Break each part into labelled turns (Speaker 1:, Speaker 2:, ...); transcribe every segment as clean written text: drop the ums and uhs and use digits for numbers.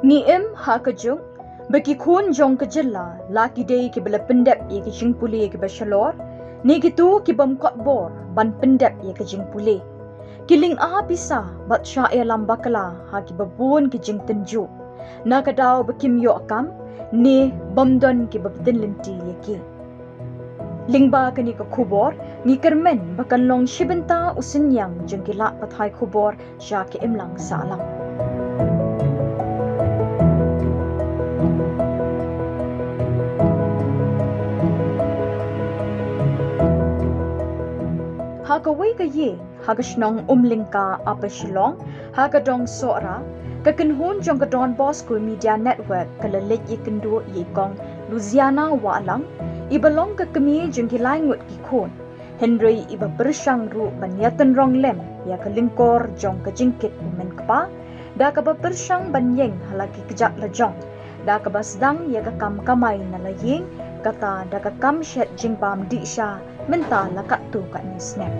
Speaker 1: Niem ha kejung bagi kun jong kejela laki day ki bela pendep ye ki jing puli ki bashalor ni gitu ki bam kot bor ban pendep ye ki jing puli kiling a bisa bat sha e lambakala ha ki babun ki jing tenju na kadau bakim yo akam ni bamdon ki babden lenti ye ki lingba kani ka khubor ni kermen bakan long shibenta usinyang jeng ki la pathai khubor sha ki imlang salam Hagaway ka ye, hagasnong umlingka apa shilong, hagadong sora, kakenhun jong kadon Bosco Media Network kalalit ye kendo ye kong Louisiana Walang, ibalong ka kami jong kilangut kikon, Henry iba bersang ru banyatan rong lem, ya kalingkor jong kajingkit umen kapa, da kaba bersang banyeng halagi kejak lajong, da kaba sedang ya kakam kamay na laying, kata da kakam syet jingbam di sya, menta lakat tu kat ni snap.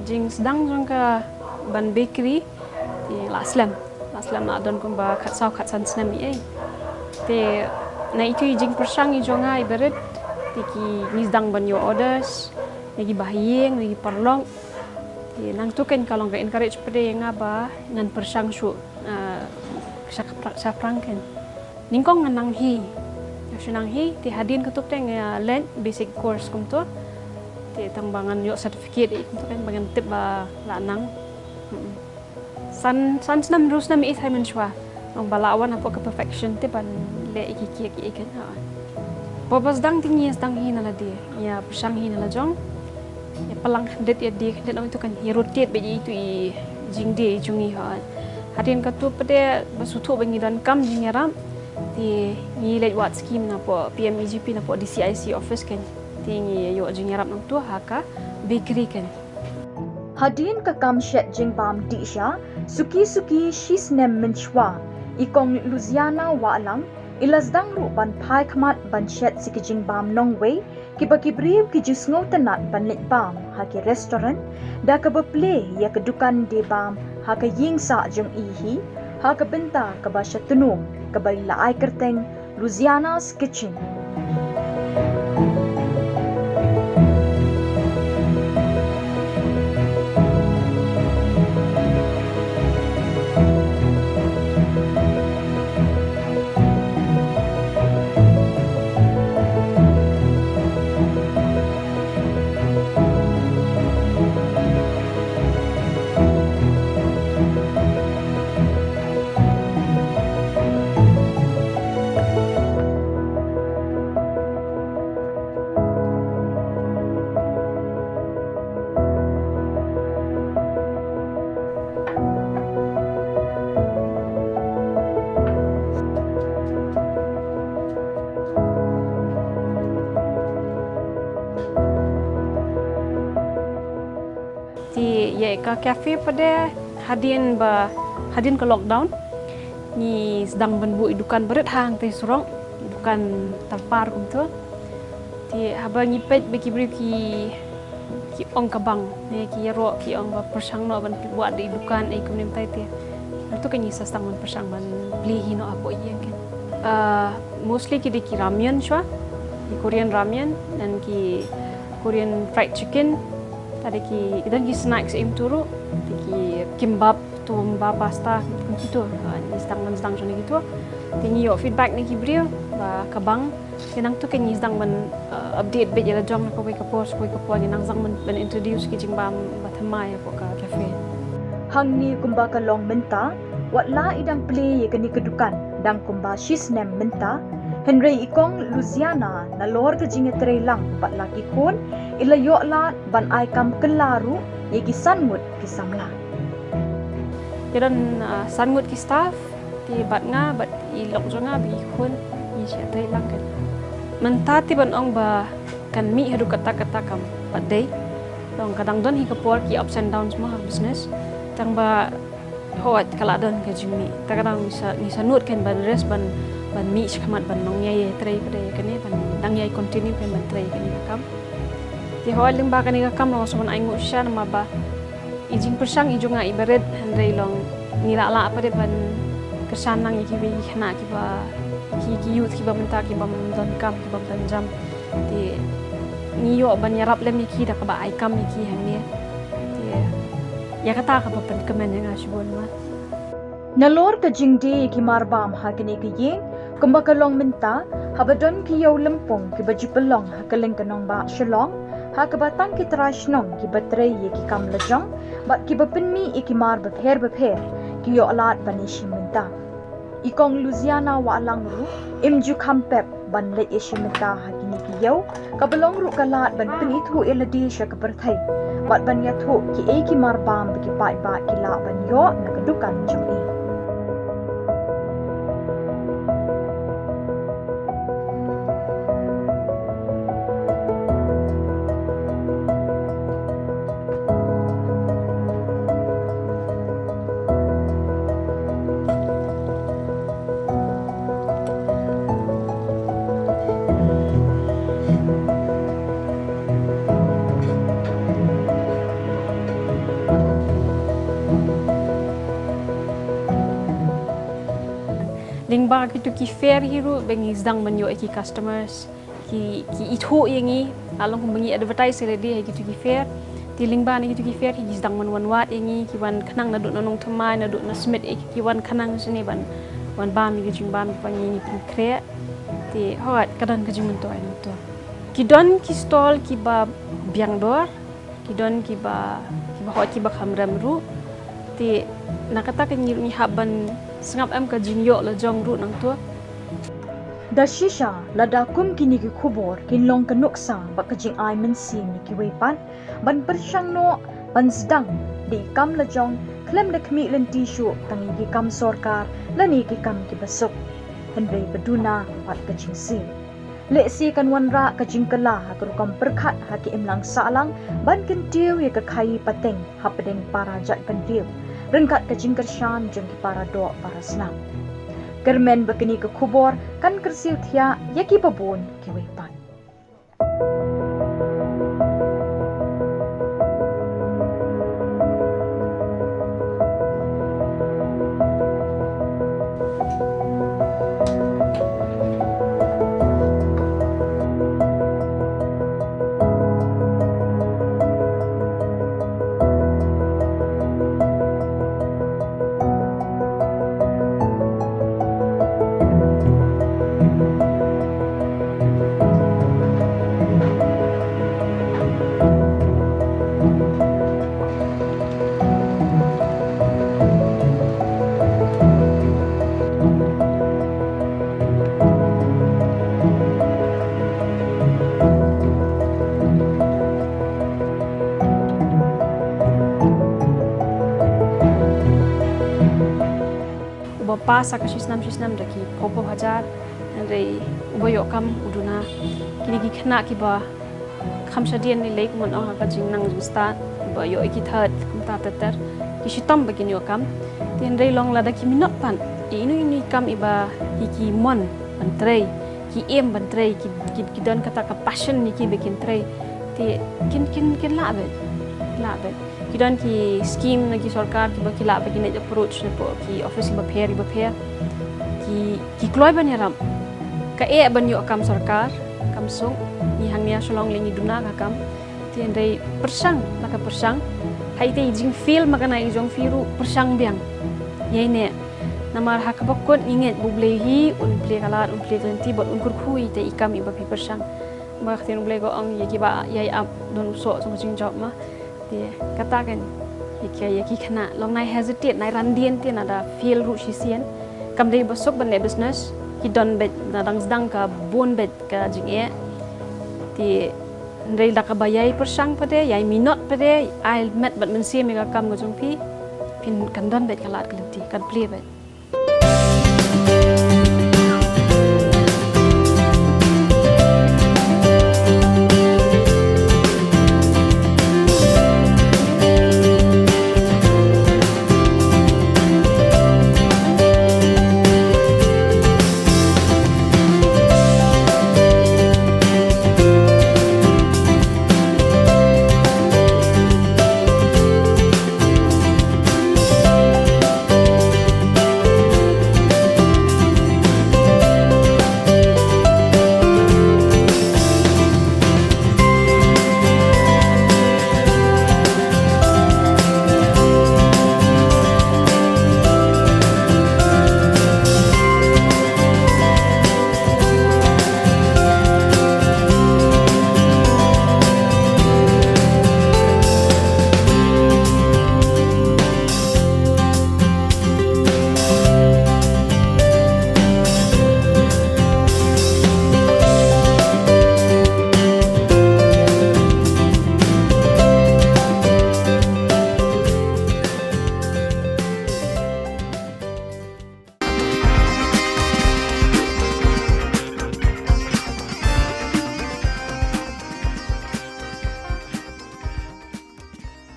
Speaker 2: Jing sedang jong ke ban bakery di Laslam na don kumba kat sau kat san snam ni te na itu jing persang i jonga i berit tiki ni sedang ban yo orders lagi bahyeng lagi perlong te nang tu kan kalong ga encourage pede ngaba ngan persang su sa prangken ningkong nang hi nang hi ti hadin ketuk teng land basic course kum tu te tambangan yo certificate itu kan bangan tip ba lanang san snam rus nam is haiman shwa ang balawan apo ka perfection te ban le iki kan ha bobas dang tingni dang hin ala dia ya persang hin ala jong ya palang det ya dia det itu kan ya rotate be itu i jing de jungi ha hadin ka tu pede basutu bangi dan kam jing yaram ti ni le wat scheme na po PMEGP na po DCIC office kan tingi yo jing yarap nang tu haka bakery kan
Speaker 1: Hadin ka kam syet jingbam di sya suki shisnem menchwa ikong Louisiana Walang ilazdang ru ban phai khmat ban syet siki jingbam nongway kibaki brief ki jusngo tanat ban lit bam haki restaurant da ka play ya ka dukan de bam haka yingsa jong ihi haka benta ka ba syatunum ka ba laai kerteng Louisiana's Kitchen.
Speaker 2: Ye ka cafe pada hadin ke lockdown ni sedang benbu dukan berat hang teh surong dukan terpar untuk ti haba ngipet beki beri ki ong kabang ne ki ro ki ong ba persang no ban buat di dukan ai kunim tai te itu kan nyisa stang ban persang ban beli hino apo iya kan mostly ki ramen shwa ki Korean ramen dan ki Korean fried chicken tadi ki dan ki snacks im turu ki kimbap tumba pasta gitu ni sedang gitu tinggi yo feedback ni ki brio ba kabang kinang tu kan sedang men update be jala jong ko ka post ko ni nang sang men introduce ki jingbam batamai ko ka cafe
Speaker 1: hang ni kumba ka long menta watla idang play ye kani kedukan dang kumba shisnem menta Henry ikong Louisiana na lor ka jingetre lang pat laki kon ilayo la ban ay kam kelaru ye kisanmut kisamla
Speaker 2: Kidan sangut ki staff ti bat nga bat ilok jonga bi khun ni sia dai lang kan. Mentati ban ong ba kan mi hadu kata-kata kam bat dai. Dong kadang don hi kapor ki ups and downs mah business. Tang ba hot kala don ke jimi. Ta kadang ni sanut kan ban res ban mi khmat ban nong yai trai pada kan ban dang yai continue kan ban trai kan kam. Ti hoi ling ba kan kam no so ban ai ngu sha ma ba ijing persang ijunga ibarat handai long nira la apa de ban kesanang iki bi khna ki ba ki youth ki ba menta ki ba don kam ki ba dan jam ti ni yo ban yarap lem ki da ka ba ai kam ki hang ne ti ya kata ka ba pen kemen nga shibon ma
Speaker 1: Nalor ka jingdi ki marbam hakini ki ying kumba kalong menta habadon ki yo lempong ki bajipelong hakaling kanong ba shalong hakabatang ki trashnong ki batre ye ki kam lajong bat ki bapinmi ikimar bapher ki yo alat banishi menta ikong Louisiana wa alangru imju kampep ban le ishimenta hakini ki yo kabalong ru kalat ban pinithu eladi sha kaperthai bat ban yathu ki ki marbam ki pai ba ki la ban yo nakadukan jami
Speaker 2: ding ba ki tu ki fair hiru bengi zdang banyo ki customers ki itho yangi along kum bengi advertise ready ki tu ki fair ti ling ba ni ki tu ki fair ki zdang man wan wat yangi ki wan khanang na du na nong thamai na du na smith ki wan khanang sini ban wan ban ki jing ban pangi ni pin kre ti hot kadan ka jing to ai to ki don ki stall ki ba biang dor ki don ki ba hot ki ba khamram ru ti nakata ka ni haban sengap am ka jinyo la jong ru nang tu
Speaker 1: da shisha lada kum kini ki khubor kin long kanuksa ba ka jing ai men sim ni ki wepan ban persyang no ban sedang di kam la jong klem de kmi len tishu tangi ki kam sorkar lani ki kam ki basuk henrei beduna pat ka jing si le si kan wanra ka jing kala ha ka kam perkhat ha ki imlang salang ban kin tiu ye ka khai pateng ha pedeng para jat kan tiu rengkat ke jingkar shan jeng ki para do para senam. Kermen begini ke kubor kan kersiu thia yaki babon ki wepan.
Speaker 2: Pasa ka shisnam daki popo hajar re uboyo kam uduna kini ki khna ki ba khamsa dian ni lek mon ong ka jing nang justa ba yo ki third kum ta tatar ki shitam ba kin yo kam tin re long la da ki minot pan ini kam iba ki mon ban trei ki em ban trei ki don kata ka passion ni ki bikin trei ti kin la be kidan ki scheme na ki sarkar ki bakila ba ki net approach na po ki office ba pher ki kloi ban yaram ka ban yo kam sarkar kam sung ni hangnya solong lingi duna ka kam ti ndai persang maka persang hai te jing feel maka na jong firu persang biang ye ne namar ha ka bakon inget buble hi un ple kalat un ple tenti bot un kurkhui te ikam iba pi persang ma khten ble go ang ye ki ba yai up don so so jing job ma ti katakan yaki khana long nai hesitate nai randian ti nada feel ru shisien kam dei basok ban le business ki don bet nadang sedang ka bon bet ka jinge ti ndrei da ka bayai persang pade yai minot pade ai met bat men sim ka kam go jong pi pin kan don bet kalat kelinti kan play bet